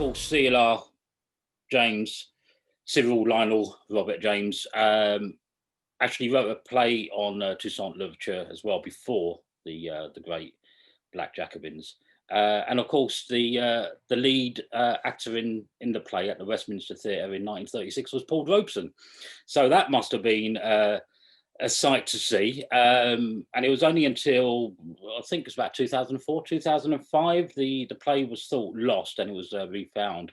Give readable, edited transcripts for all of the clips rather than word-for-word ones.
course, CLR James, Cyril Lionel Robert James, actually wrote a play on Toussaint Louverture as well before the great Black Jacobins. And of course, the lead actor in the play at the Westminster Theatre in 1936 was Paul Robeson. So that must have been a sight to see. And it was only until, I think it was about 2004, 2005, the play was thought lost and it was refound.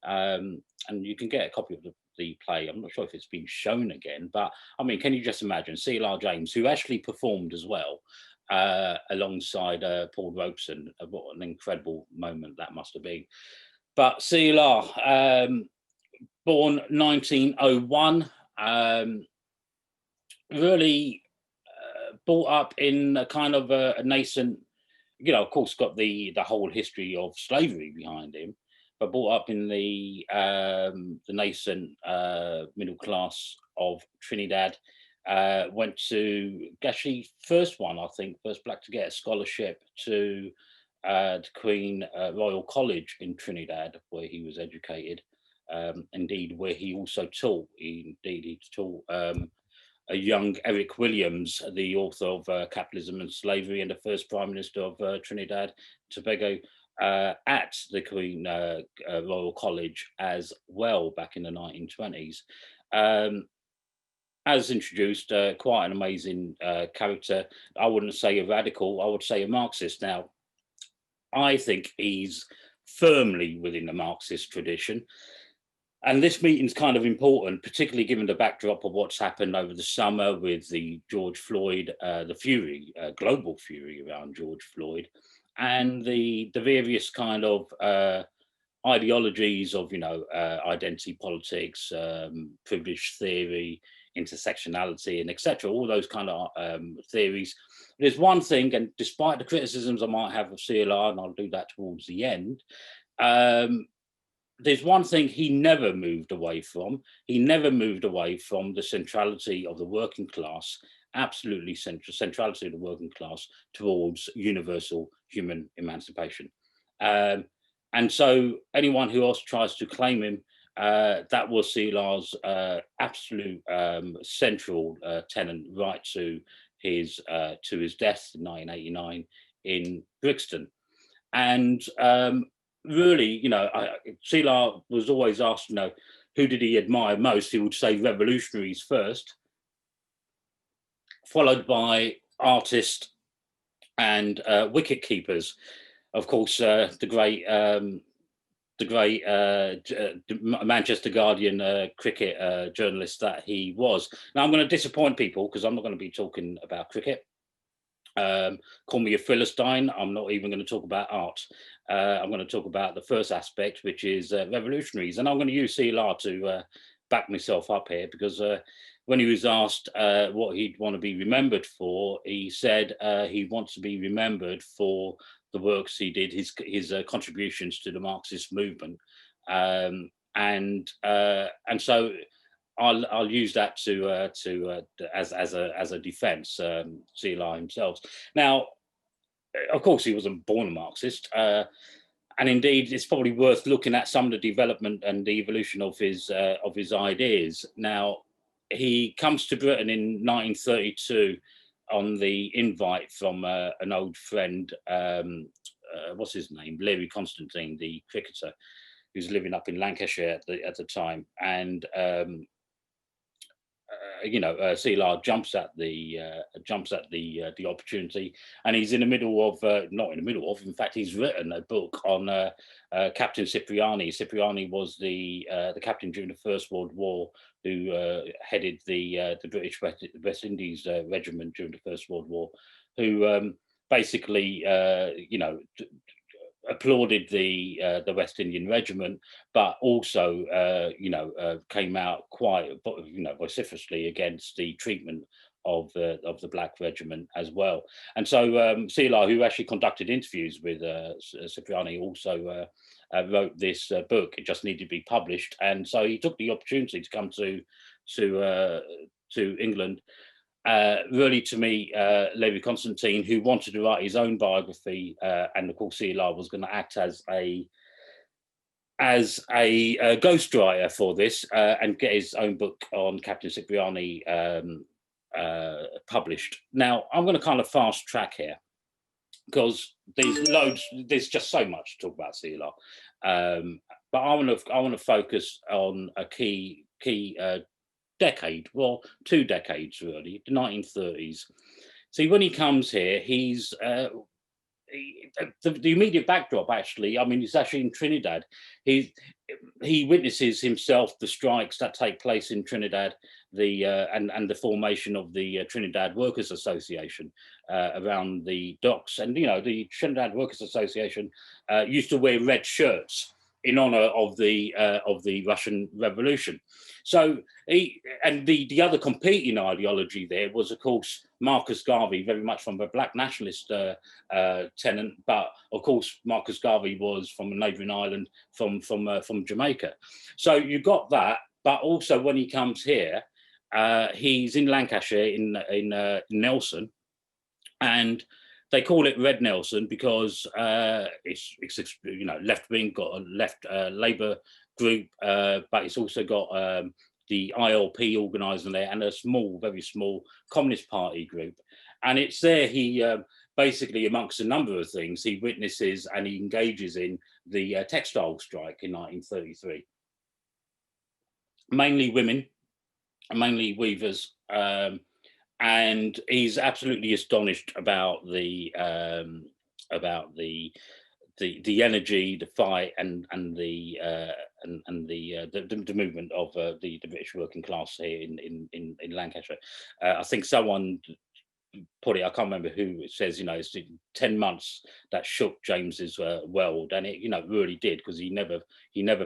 And you can get a copy of the play. I'm not sure if it's been shown again, but I mean, can you just imagine CLR James, who actually performed as well, alongside Paul Robeson? What an incredible moment that must have been. But CLR, born 1901, really brought up in a kind of a nascent, of course, got the whole history of slavery behind him, but brought up in the nascent middle class of Trinidad. Went to actually first black to get a scholarship to the Queen Royal College in Trinidad, where he was educated. Indeed, where he also taught. He taught a young Eric Williams, the author of Capitalism and Slavery and the first Prime Minister of Trinidad Tobago, at the Queen Royal College as well back in the 1920s. As introduced, quite an amazing character. I wouldn't say a radical, I would say a Marxist. Now, I think he's firmly within the Marxist tradition. And this meeting's kind of important, particularly given the backdrop of what's happened over the summer with the George Floyd, the fury, global fury around George Floyd, and the various kind of ideologies of, identity politics, privilege theory, intersectionality, and etc. All those kind of theories. There's one thing, and despite the criticisms I might have of CLR, and I'll do that towards the end, there's one thing he never moved away from. He never moved away from the centrality of the working class, absolutely centrality of the working class towards universal human emancipation. And so anyone who else tries to claim him, that was CLR's absolute central tenet right to his death in 1989 in Brixton. And really, CLR was always asked, who did he admire most? He would say revolutionaries first, followed by artists and wicket keepers. Of course, the great Manchester Guardian cricket journalist that he was. Now, I'm going to disappoint people because I'm not going to be talking about cricket. Call me a Philistine. I'm not even going to talk about art. I'm going to talk about the first aspect, which is revolutionaries. And I'm going to use CLR to back myself up here, because when he was asked what he'd want to be remembered for, he said he wants to be remembered for the works he did, his contributions to the Marxist movement. And so I'll use that as a defence, CLR himself. Now, of course, he wasn't born a Marxist, and indeed, it's probably worth looking at some of the development and the evolution of his ideas. Now, he comes to Britain in 1932 on the invite from an old friend. What's his name? Larry Constantine, the cricketer, who's living up in Lancashire at the time, and CLR jumps at the opportunity, and he's in the middle of not in the middle of. In fact, he's written a book on Captain Cipriani. Cipriani was the captain during the First World War, who headed the British West Indies regiment during the First World War, who basically applauded the West Indian Regiment, but also came out quite vociferously against the treatment of the Black Regiment as well. And so CLR, who actually conducted interviews with Cipriani, also wrote this book. It just needed to be published, and so he took the opportunity to come to England. Really, to meet Levi Constantine, who wanted to write his own biography, and of course CLR was going to act as a as a ghostwriter for this and get his own book on Captain Cipriani published. Now, I'm going to kind of fast track here because there's just so much to talk about CLR. But I want to focus on a key decade, well, 2 decades really, the 1930s. See, when he comes here, he's the immediate backdrop, actually, I mean, it's actually in Trinidad. He witnesses himself the strikes that take place in Trinidad, and the formation of the Trinidad Workers Association around the docks. And, you know, the Trinidad Workers Association used to wear red shirts in honor of the Russian Revolution. So the other competing ideology there was, of course, Marcus Garvey, very much from a black nationalist tenant, but of course Marcus Garvey was from a neighbouring island from Jamaica. So you got that, but also when he comes here, he's in Lancashire in Nelson, and they call it Red Nelson because it's you know, left wing, got a left Labour group, but it's also got the ILP organising there, and a very small Communist Party group. And it's there he basically, amongst a number of things, he witnesses and he engages in the textile strike in 1933. Mainly women, mainly weavers, and he's absolutely astonished about the energy, the fight, and the movement of the British working class here in Lancashire. I think someone put it, I can't remember who, it says, you know, it's 10 months that shook James's world, and it, you know, really did, because he never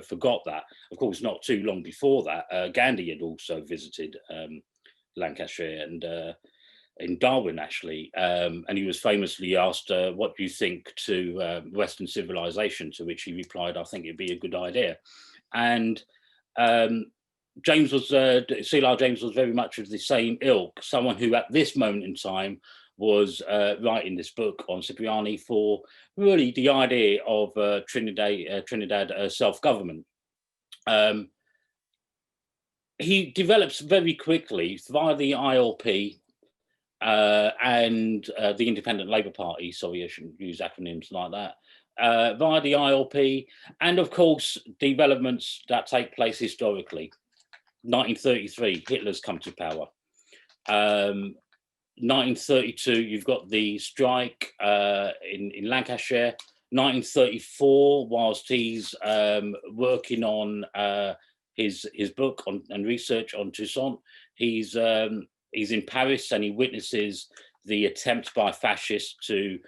forgot that. Of course, not too long before that, Gandhi had also visited Lancashire and in Darwin, actually, and he was famously asked, what do you think to Western civilization, to which he replied, I think it'd be a good idea. And James was, CLR James was very much of the same ilk, someone who at this moment in time was writing this book on Cipriani for really the idea of Trinidad self-government. He develops very quickly via the ILP and the Independent Labour Party, sorry, I shouldn't use acronyms like that, via the ILP, and of course developments that take place historically. 1933, Hitler's come to power. 1932, you've got the strike in Lancashire. 1934, whilst he's working on his book and research on Toussaint, he's in Paris, and he witnesses the attempt by fascists to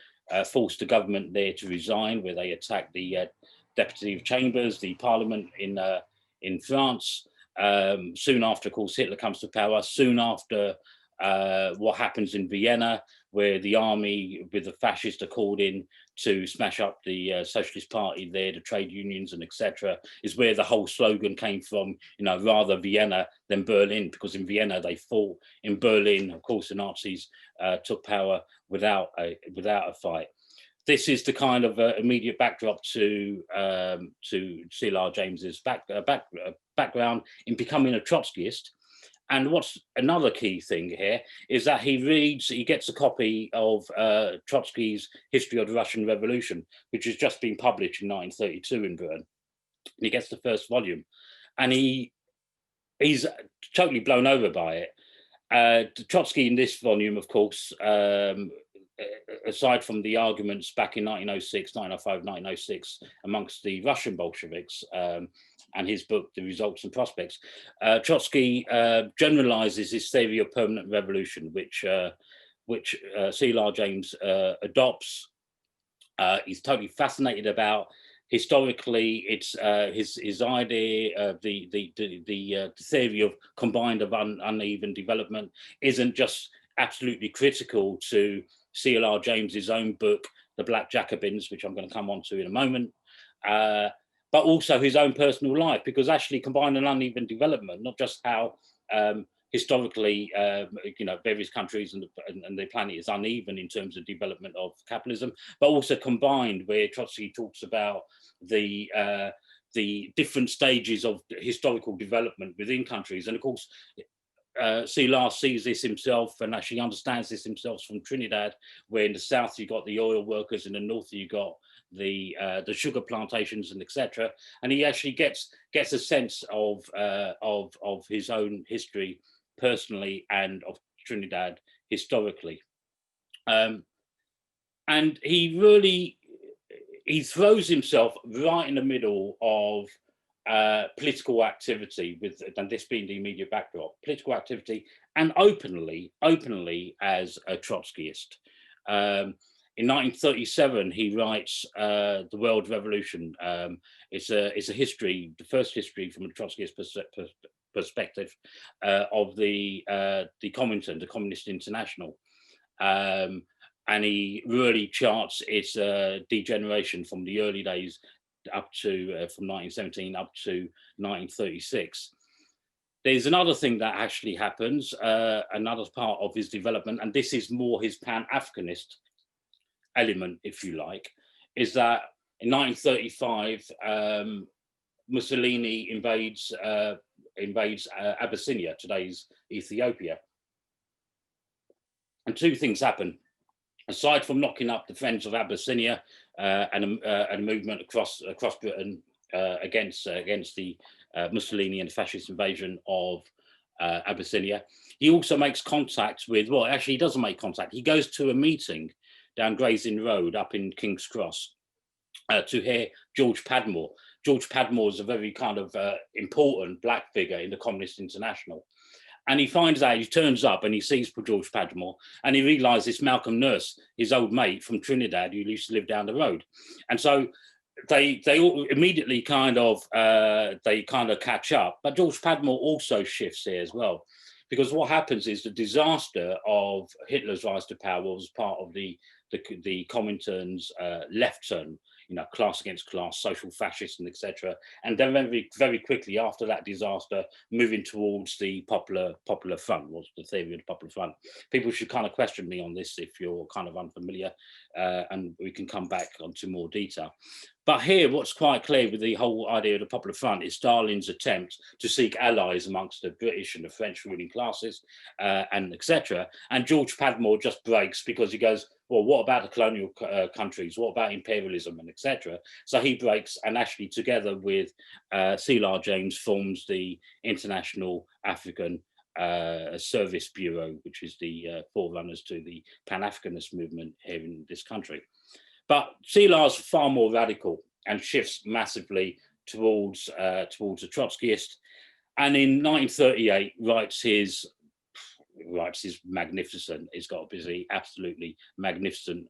force the government there to resign, where they attack the deputy of chambers, the parliament in France. Soon after, of course, Hitler comes to power. Soon after, what happens in Vienna, where the army with the fascists are called in to smash up the Socialist Party there, the trade unions and etc., is where the whole slogan came from, you know, rather Vienna than Berlin, because in Vienna they fought. In Berlin, of course, the Nazis took power without a fight. This is the kind of immediate backdrop to CLR James's background in becoming a Trotskyist. And what's another key thing here is that he gets a copy of Trotsky's History of the Russian Revolution, which has just been published in 1932 in Bern. And he gets the first volume, and he's totally blown over by it. Trotsky in this volume, of course, aside from the arguments back in 1906, 1905, 1906 amongst the Russian Bolsheviks, and his book, The Results and Prospects, Trotsky generalizes his theory of permanent revolution, which CLR James adopts. He's totally fascinated about. Historically, it's his idea, the theory of combined of uneven development isn't just absolutely critical to CLR James's own book, The Black Jacobins, which I'm going to come on to in a moment, but also his own personal life, because actually combined and uneven development, not just how historically, you know, various countries and the planet is uneven in terms of development of capitalism, but also combined, where Trotsky talks about the the different stages of historical development within countries. And of course, CLR sees this himself and actually understands this himself from Trinidad, where in the south you got the oil workers, in the north you got the sugar plantations and etc. And he actually gets a sense of his own history personally and of Trinidad historically. And he throws himself right in the middle of political activity, and this being the immediate backdrop, political activity, and openly as a Trotskyist. In 1937, he writes The World Revolution. It's a history, the first history from a Trotskyist perspective of the Comintern, the Communist International. And he really charts its degeneration from the early days up to from 1917 up to 1936. There's another thing that actually happens, another part of his development, and this is more his Pan-Africanist element, if you like, is that in 1935, Mussolini invades Abyssinia, today's Ethiopia. And two things happen. Aside from knocking up the Friends of Abyssinia and a movement across Britain against the Mussolini and fascist invasion of Abyssinia, he also makes contact with, well, actually he doesn't make contact. He goes to a meeting down Gray's Inn Road up in King's Cross to hear George Padmore. George Padmore is a very kind of important black figure in the Communist International. And he finds out, he turns up and he sees George Padmore, and he realizes Malcolm Nurse, his old mate from Trinidad, who used to live down the road. And so they all immediately kind of catch up. But George Padmore also shifts here as well, because what happens is the disaster of Hitler's rise to power was part of the Comintern's left turn, class against class, social fascism, etc. And then very, very quickly after that disaster, moving towards the popular front, was the theory of the popular front. People should kind of question me on this if you're kind of unfamiliar, and we can come back onto more detail. But here, what's quite clear with the whole idea of the popular front is Stalin's attempt to seek allies amongst the British and the French ruling classes, and etc. And George Padmore just breaks because he goes, well, what about the colonial countries? What about imperialism and etc.? So he breaks, and actually together with CLR James forms the International African Service Bureau, which is the forerunners to the Pan-Africanist movement here in this country. But CLR's far more radical and shifts massively towards the Trotskyist, and in 1938 writes his magnificent, he's got a busy, absolutely magnificent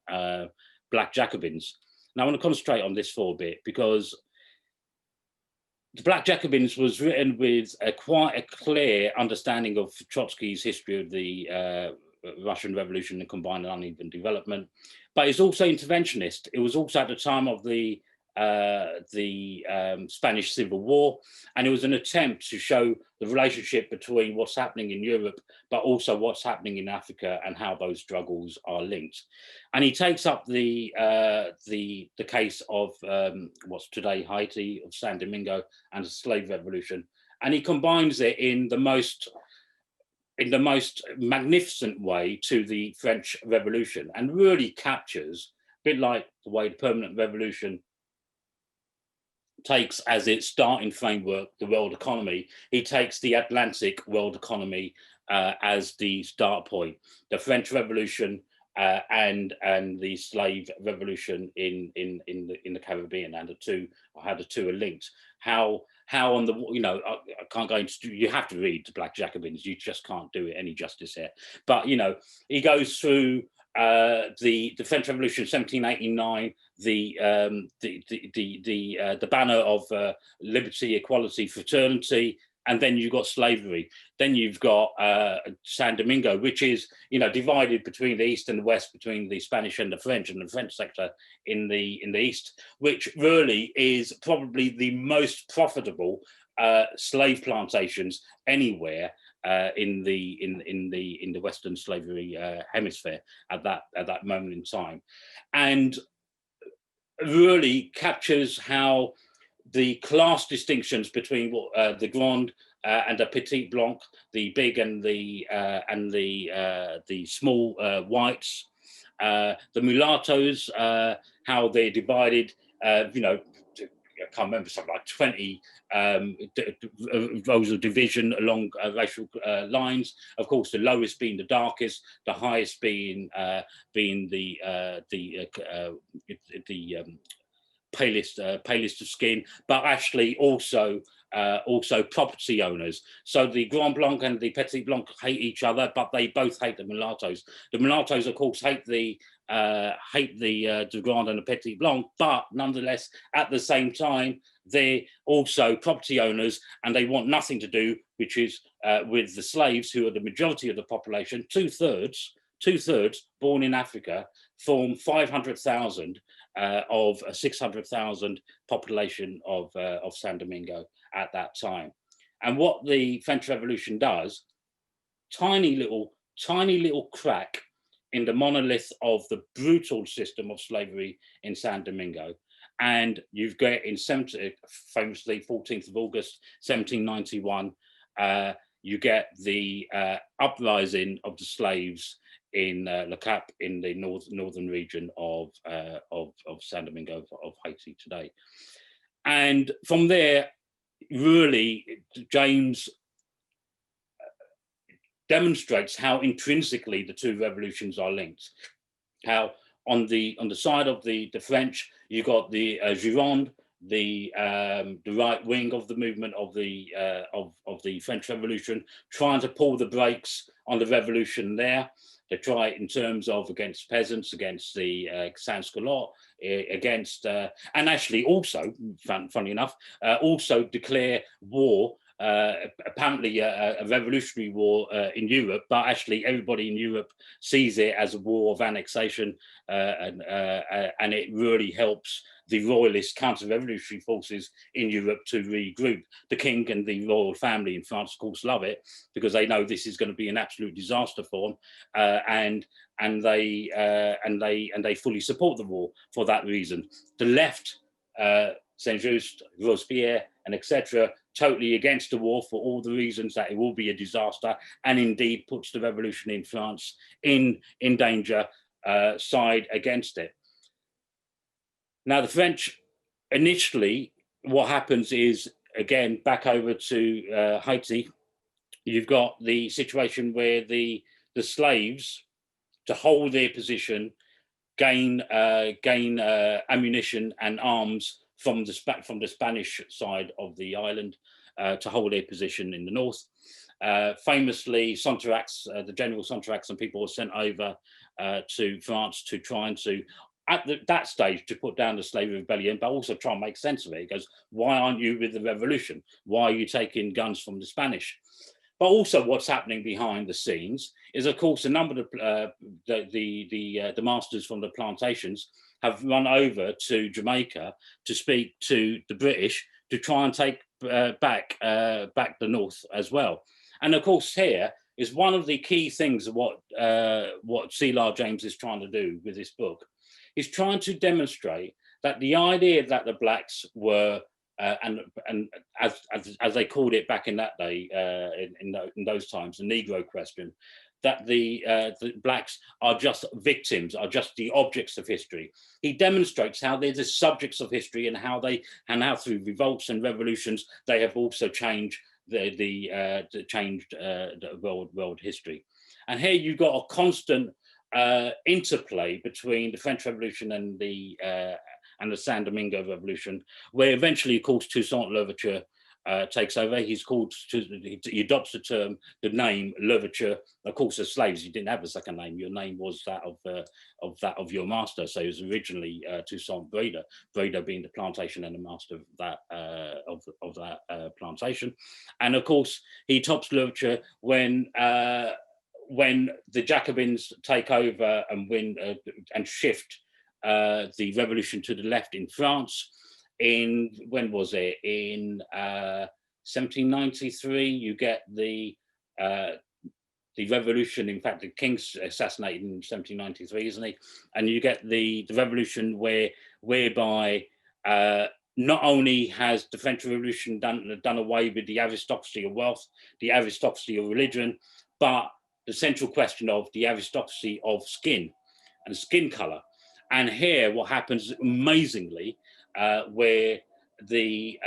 Black Jacobins. Now I want to concentrate on this for a bit, because the Black Jacobins was written with quite a clear understanding of Trotsky's history of the Russian Revolution and combined and uneven development, but it's also interventionist. It was also at the time of the Spanish Civil War, and it was an attempt to show the relationship between what's happening in Europe, but also what's happening in Africa and how those struggles are linked. And he takes up the case of what's today Haiti, of San Domingo, and the slave revolution, and he combines it in the most magnificent way to the French Revolution, and really captures, a bit like the way the Permanent Revolution takes as its starting framework the world economy, he takes the Atlantic world economy as the start point. The French Revolution and the slave revolution in the Caribbean, and how the two are linked. How on the, I can't go into, you have to read the Black Jacobins, you just can't do it any justice here. But he goes through the French Revolution, 1789, the banner of liberty, equality, fraternity, and then you've got slavery. Then you've got San Domingo, which is divided between the East and the West, between the Spanish and the French sector in the East, which really is probably the most profitable slave plantations anywhere in the Western slavery hemisphere at that moment in time, and really captures how the class distinctions between the Grand and the Petit Blanc, the big and the small whites, the mulattoes, how they're divided, you know, I can't remember, something like 20 rows of division along racial lines. Of course, the lowest being the darkest, the highest being the palest of skin, but actually also property owners. So the Grand Blanc and the Petit Blanc hate each other, but they both hate the mulattoes. The mulattoes, of course, hate the Grand and the Petit Blanc, but nonetheless, at the same time, they're also property owners, and they want nothing to do, which is with the slaves, who are the majority of the population. Two-thirds born in Africa, form 500,000 of a 600,000 population of San Domingo at that time. And what the French Revolution does, tiny little crack in the monolith of the brutal system of slavery in San Domingo. And you've got famously 14th of August, 1791, you get the uprising of the slaves in Le Cap, in the northern region of San Domingo, of Haiti today. And from there, really, James demonstrates how intrinsically the two revolutions are linked. How on the side of the French, you got the Gironde, the right wing of the movement of the French Revolution, trying to pull the brakes on the revolution there. They try it in terms of against peasants, against the sans-culottes, against, and actually also, funnily enough, also declare war, apparently a revolutionary war in Europe, but actually everybody in Europe sees it as a war of annexation, and it really helps the royalist counter-revolutionary forces in Europe to regroup. The king and the royal family in France, of course, love it, because they know this is going to be an absolute disaster for them, and they fully support the war for that reason. The left, Saint-Just, Robespierre, and etc., totally against the war for all the reasons that it will be a disaster, and indeed puts the revolution in France in danger, side against it. Now, the French, initially, what happens is, again, back over to Haiti, you've got the situation where the slaves, to hold their position, gain ammunition and arms from the Spanish side of the island, to hold their position in the north. Famously, Sontarax, the General Sontarax, and people were sent over to France to try and at that stage, to put down the slave rebellion, but also try and make sense of it. He goes, why aren't you with the revolution? Why are you taking guns from the Spanish? But also what's happening behind the scenes is, of course, a number of the masters from the plantations have run over to Jamaica to speak to the British to try and take back the north as well. And of course, here is one of the key things of what CLR James is trying to do with this book. He's trying to demonstrate that the idea that the blacks were, and as they called it back in that day, in those times, the Negro question, that the blacks are just victims, are just the objects of history. He demonstrates how they're the subjects of history, and how through revolts and revolutions they have also changed the world history. And here you've got a constant interplay between the French Revolution and the San Domingo Revolution, where eventually, of course, Toussaint Louverture takes over. He adopts the name Louverture, of course, as slaves. He didn't have a second name. Your name was that of your master. So it was originally Toussaint Breda, Breda being the plantation and the master of that plantation. And of course, he tops Louverture when the Jacobins take over and win and shift the revolution to the left in France. In 1793, you get the revolution. In fact, the king's assassinated in 1793, isn't he? And you get the revolution whereby not only has the French Revolution done away with the aristocracy of wealth, the aristocracy of religion, but the central question of the aristocracy of skin and skin color. And here, what happens amazingly, where the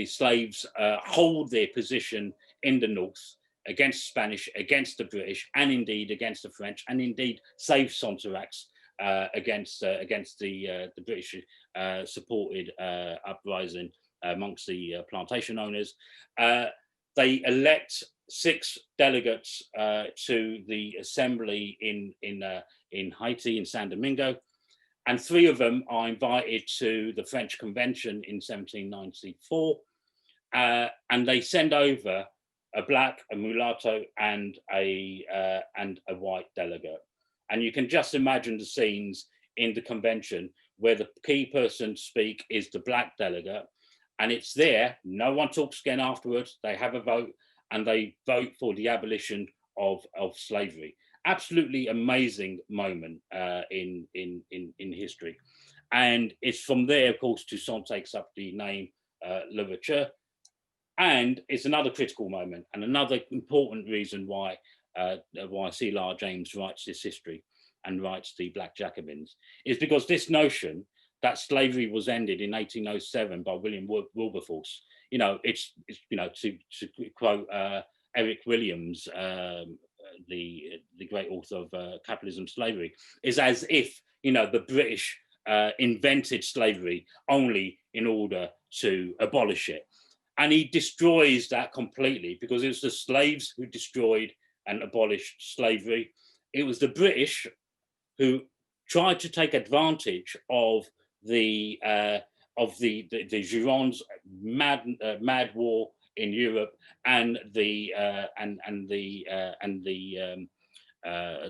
slaves hold their position in the north against the Spanish, against the British, and indeed against the French, and indeed save Sontarax against the British supported uprising amongst the plantation owners. They elect 6 delegates to the assembly in Haiti, in San Domingo, and 3 of them are invited to the French Convention in 1794, and they send over a black, a mulatto, and a white delegate. And you can just imagine the scenes in the convention where the key person to speak is the black delegate, and it's there. No one talks again afterwards. They have a vote, and they vote for the abolition of slavery. Absolutely amazing moment in history. And it's from there, of course, Toussaint takes up the name Louverture. And it's another critical moment, and another important reason why CLR James writes this history and writes the Black Jacobins, is because this notion that slavery was ended in 1807 by William Wilberforce, it's to quote Eric Williams, the great author of Capitalism, Slavery, is as if the British invented slavery only in order to abolish it. And he destroys that completely, because it was the slaves who destroyed and abolished slavery. It was the British who tried to take advantage of the Girondes' mad war in Europe and the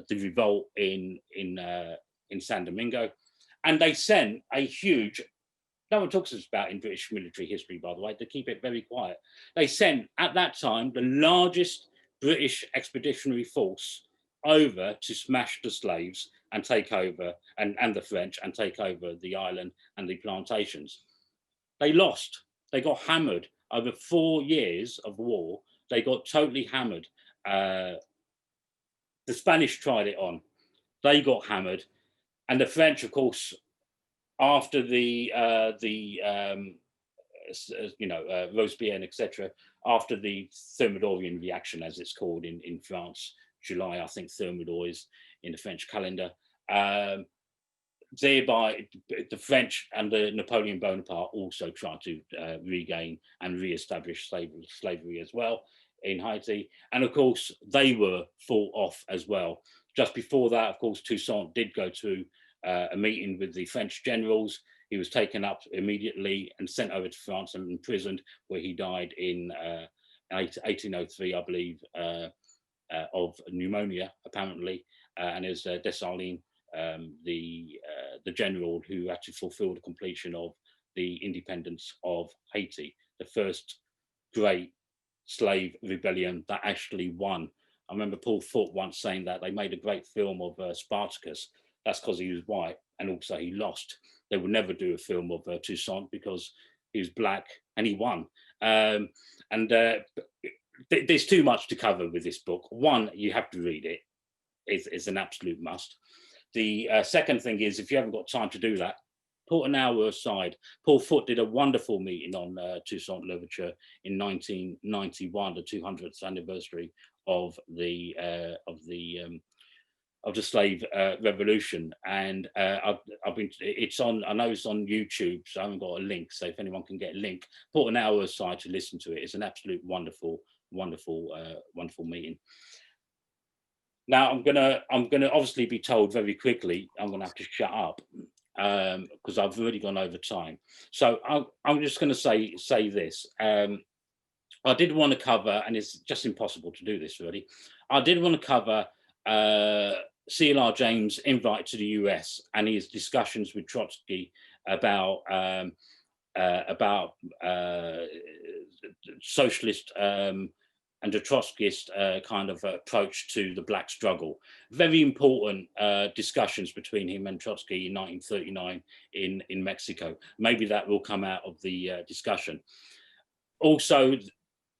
revolt in San Domingo, and they sent a huge. No one talks about in British military history, by the way, to keep it very quiet. They sent, at that time, the largest British expeditionary force over to smash the slaves and take over, and the French, and take over the island and the plantations. They lost. They got hammered. Over 4 years of war, they got totally hammered. The Spanish tried it on. They got hammered. And the French, of course, after Robespierre, etc., after the Thermidorian reaction, as it's called in France, July, I think Thermidor is in the French calendar, thereby the French and the Napoleon Bonaparte also tried to regain and re-establish slavery as well in Haiti. And of course, they were fought off as well. Just before that, of course, Toussaint did go to a meeting with the French generals. He was taken up immediately and sent over to France and imprisoned, where he died in 1803, I believe, of pneumonia, apparently. And it was Dessalines, the general who actually fulfilled the completion of the independence of Haiti, the first great slave rebellion that actually won. I remember Paul Foot once saying that they made a great film of Spartacus. That's because he was white, and also he lost. They would never do a film of Toussaint because he was black and he won. There's too much to cover with this book. One, you have to read it. It's an absolute must. The second thing is, if you haven't got time to do that, put an hour aside. Paul Foot did a wonderful meeting on Toussaint Louverture in 1991, the 200th anniversary of the slave revolution, and it's on. I know it's on YouTube, so I haven't got a link. So if anyone can get a link, put an hour aside to listen to it. It's an absolute wonderful meeting. Now I'm gonna obviously be told very quickly I'm gonna have to shut up because I've already gone over time. So I'm just gonna say this. I did want to cover, and it's just impossible to do this really. I did want to cover CLR James' invite to the US and his discussions with Trotsky about socialist and the Trotskyist kind of approach to the black struggle. Very important discussions between him and Trotsky in 1939 in Mexico. Maybe that will come out of the discussion. Also,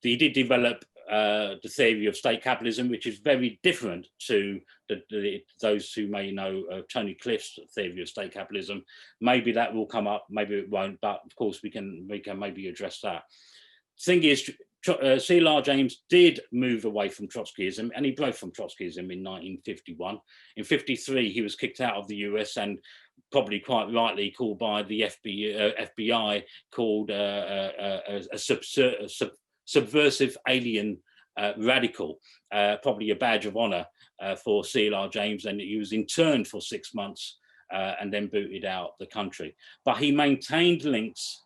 he did develop the theory of state capitalism, which is very different to those who may know Tony Cliff's theory of state capitalism. Maybe that will come up, maybe it won't, but of course we can maybe address that. Thing is, CLR James did move away from Trotskyism, and he broke from Trotskyism in 1951. In 1953, he was kicked out of the US and probably quite rightly called by the FBI called a subversive alien radical, probably a badge of honor for CLR James, and he was interned for 6 months and then booted out the country. But he maintained links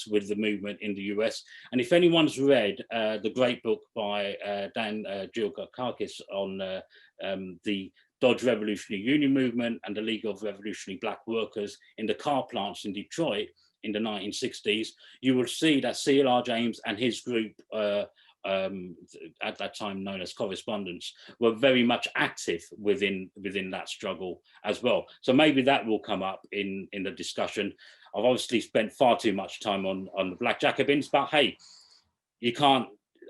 with the movement in the US. And if anyone's read the great book by Dan Giorgakakis on the Dodge Revolutionary Union movement and the League of Revolutionary Black Workers in the car plants in Detroit in the 1960s, you will see that CLR James and his group, at that time known as Correspondents, were very much active within that struggle as well. So maybe that will come up in the discussion. I've obviously spent far too much time on the Black Jacobins, but hey, I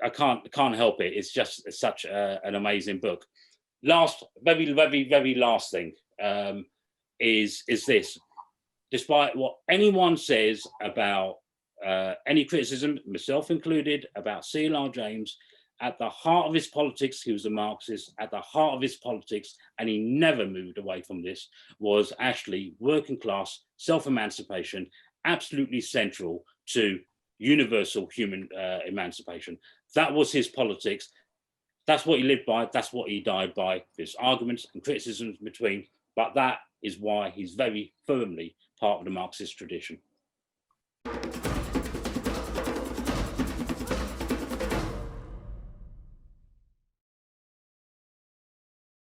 can't help it. It's just such an amazing book. Last, very last thing is this. Despite what anyone says about any criticism, myself included, about CLR James, at the heart of his politics, he was a Marxist. At the heart of his politics, and he never moved away from this, was actually working class self-emancipation, absolutely central to universal human emancipation. That was his politics. That's what he lived by. That's what he died by. There's arguments and criticisms between, but that is why he's very firmly part of the Marxist tradition.